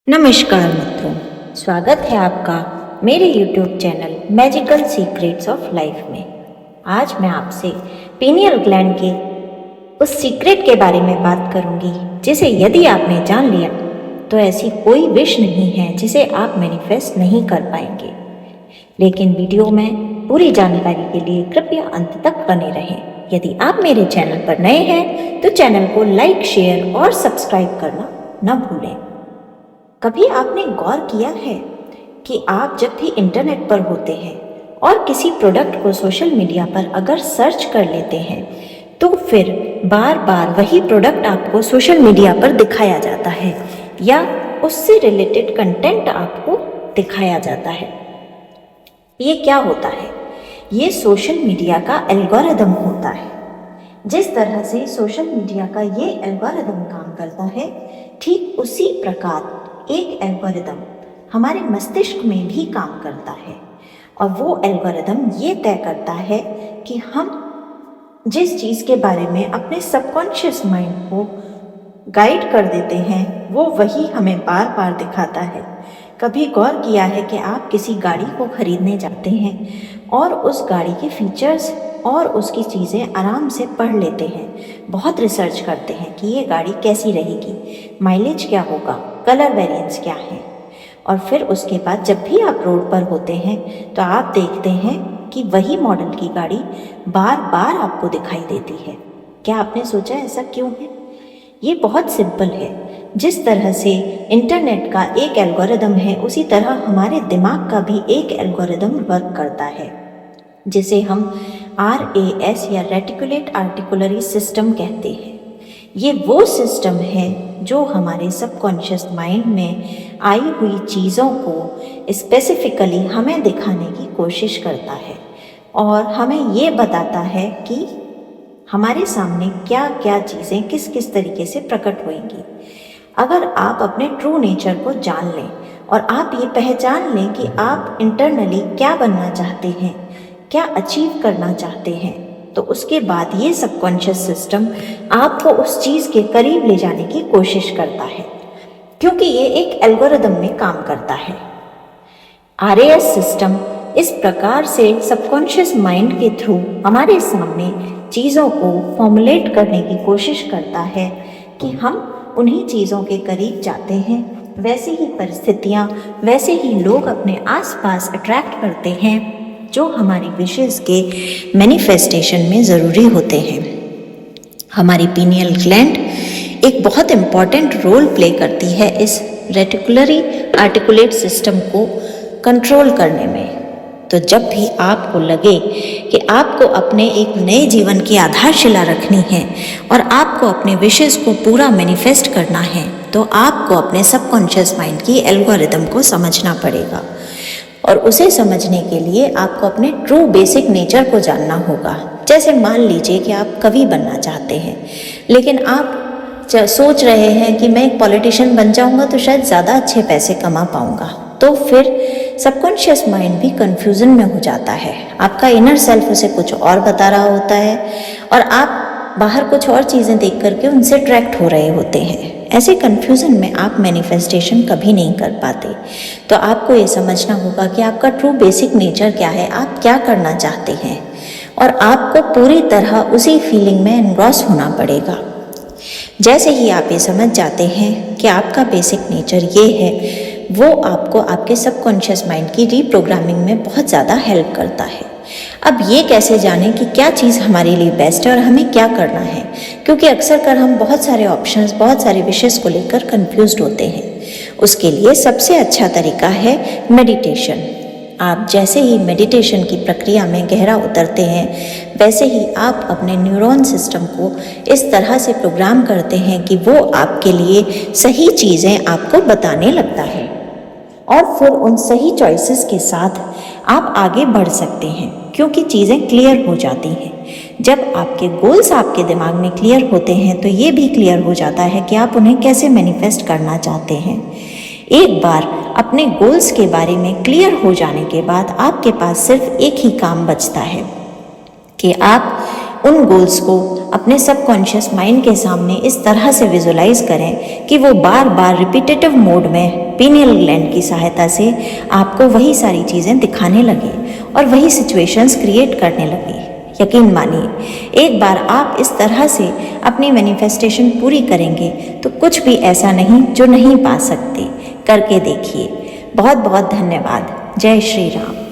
नमस्कार मित्रों, स्वागत है आपका मेरे YouTube channel magical secrets of life में। आज मैं आपसे पीनियल ग्लैंड के उस सीक्रेट के बारे में बात करूंगी जिसे यदि आपने जान लिया तो ऐसी कोई विश नहीं है जिसे आप मैनिफेस्ट नहीं कर पाएंगे। लेकिन वीडियो में पूरी जानकारी के लिए कृपया अंत तक बने रहें। यदि आप मेरे चैनल पर नए हैं तो चैनल को लाइक, शेयर और सब्सक्राइब करना न भूलें। कभी आपने गौर किया है कि आप जब भी इंटरनेट पर होते हैं और किसी प्रोडक्ट को सोशल मीडिया पर अगर सर्च कर लेते हैं तो फिर बार बार वही प्रोडक्ट आपको सोशल मीडिया पर दिखाया जाता है या उससे रिलेटेड कंटेंट आपको दिखाया जाता है। ये क्या होता है? ये सोशल मीडिया का एल्गोरिदम होता है। जिस तरह से सोशल मीडिया का ये एल्गोरिदम काम करता है, ठीक उसी प्रकार एक एल्गोरिदम हमारे मस्तिष्क में भी काम करता है और वो एल्गोरिदम ये तय करता है कि हम जिस चीज़ के बारे में अपने सबकॉन्शियस माइंड को गाइड कर देते हैं वो वही हमें बार बार दिखाता है। कभी गौर किया है कि आप किसी गाड़ी को खरीदने जाते हैं और उस गाड़ी के फीचर्स और उसकी चीज़ें आराम से पढ़ लेते हैं, बहुत रिसर्च करते हैं कि ये गाड़ी कैसी रहेगी, माइलेज क्या होगा, कलर वेरिएंट्स क्या हैं, और फिर उसके बाद जब भी आप रोड पर होते हैं तो आप देखते हैं कि वही मॉडल की गाड़ी बार बार आपको दिखाई देती है। क्या आपने सोचा ऐसा क्यों है? ये बहुत सिंपल है। जिस तरह से इंटरनेट का एक एल्गोरिदम है उसी तरह हमारे दिमाग का भी एक एल्गोरिदम वर्क करता है जिसे हम RAS या रेटिकुलेट आर्टिकुलरी सिस्टम कहते हैं। ये वो सिस्टम है जो हमारे सबकॉन्शियस माइंड में आई हुई चीज़ों को स्पेसिफिकली हमें दिखाने की कोशिश करता है और हमें ये बताता है कि हमारे सामने क्या क्या चीज़ें किस किस तरीके से प्रकट होंगी। अगर आप अपने ट्रू नेचर को जान लें और आप ये पहचान लें कि आप इंटरनली क्या बनना चाहते हैं, क्या अचीव करना चाहते हैं, तो उसके बाद ये सबकॉन्शियस सिस्टम आपको उस चीज़ के करीब ले जाने की कोशिश करता है क्योंकि ये एक एल्गोरिदम में काम करता है। RAS सिस्टम इस प्रकार से सबकॉन्शियस माइंड के थ्रू हमारे सामने चीज़ों को फॉर्मुलेट करने की कोशिश करता है कि हम उन्हीं चीज़ों के करीब जाते हैं, वैसे ही परिस्थितियाँ, वैसे ही लोग अपने आसपास अट्रैक्ट करते हैं जो हमारी विशेज़ के मैनिफेस्टेशन में ज़रूरी होते हैं। हमारी पीनियल ग्लैंड एक बहुत इम्पॉर्टेंट रोल प्ले करती है इस रेटिकुलरी आर्टिकुलेट सिस्टम को कंट्रोल करने में। तो जब भी आपको लगे कि आपको अपने एक नए जीवन की आधारशिला रखनी है और आपको अपने विशेज़ को पूरा मैनिफेस्ट करना है तो आपको अपने सबकॉन्शियस माइंड की एल्गोरिदम को समझना पड़ेगा और उसे समझने के लिए आपको अपने ट्रू बेसिक नेचर को जानना होगा। जैसे मान लीजिए कि आप कवि बनना चाहते हैं लेकिन आप सोच रहे हैं कि मैं एक पॉलिटिशियन बन जाऊंगा तो शायद ज़्यादा अच्छे पैसे कमा पाऊंगा, तो फिर सबकॉन्शियस माइंड भी कंफ्यूजन में हो जाता है। आपका इनर सेल्फ उसे कुछ और बता रहा होता है और आप बाहर कुछ और चीज़ें देख करके उनसे अट्रैक्ट हो रहे होते हैं। ऐसे कन्फ्यूज़न में आप मैनिफेस्टेशन कभी नहीं कर पाते। तो आपको ये समझना होगा कि आपका ट्रू बेसिक नेचर क्या है, आप क्या करना चाहते हैं और आपको पूरी तरह उसी फीलिंग में एनग्रॉस होना पड़ेगा। जैसे ही आप ये समझ जाते हैं कि आपका बेसिक नेचर ये है, वो आपको आपके सबकॉन्शियस माइंड की रीप्रोग्रामिंग में बहुत ज़्यादा हेल्प करता है। अब ये कैसे जानें कि क्या चीज़ हमारे लिए बेस्ट है और हमें क्या करना है, क्योंकि अक्सर कर हम बहुत सारे ऑप्शंस, बहुत सारे विशेज़ को लेकर कंफ्यूज्ड होते हैं। उसके लिए सबसे अच्छा तरीका है मेडिटेशन। आप जैसे ही मेडिटेशन की प्रक्रिया में गहरा उतरते हैं वैसे ही आप अपने न्यूरॉन सिस्टम को इस तरह से प्रोग्राम करते हैं कि वो आपके लिए सही चीज़ें आपको बताने लगता है और फिर उन सही चॉइसेस के साथ आप आगे बढ़ सकते हैं क्योंकि चीज़ें क्लियर हो जाती हैं। जब आपके गोल्स आपके दिमाग में क्लियर होते हैं तो ये भी क्लियर हो जाता है कि आप उन्हें कैसे मैनिफेस्ट करना चाहते हैं। एक बार अपने गोल्स के बारे में क्लियर हो जाने के बाद आपके पास सिर्फ एक ही काम बचता है कि आप उन गोल्स को अपने सबकॉन्शियस माइंड के सामने इस तरह से विजुलाइज करें कि वो बार बार रिपीटेटिव मोड में पीनियल ग्लैंड की सहायता से आपको वही सारी चीज़ें दिखाने लगे और वही सिचुएशंस क्रिएट करने लगी। यकीन मानिए, एक बार आप इस तरह से अपनी मैनिफेस्टेशन पूरी करेंगे तो कुछ भी ऐसा नहीं जो नहीं पा सकते। करके देखिए। बहुत बहुत धन्यवाद। जय श्री राम।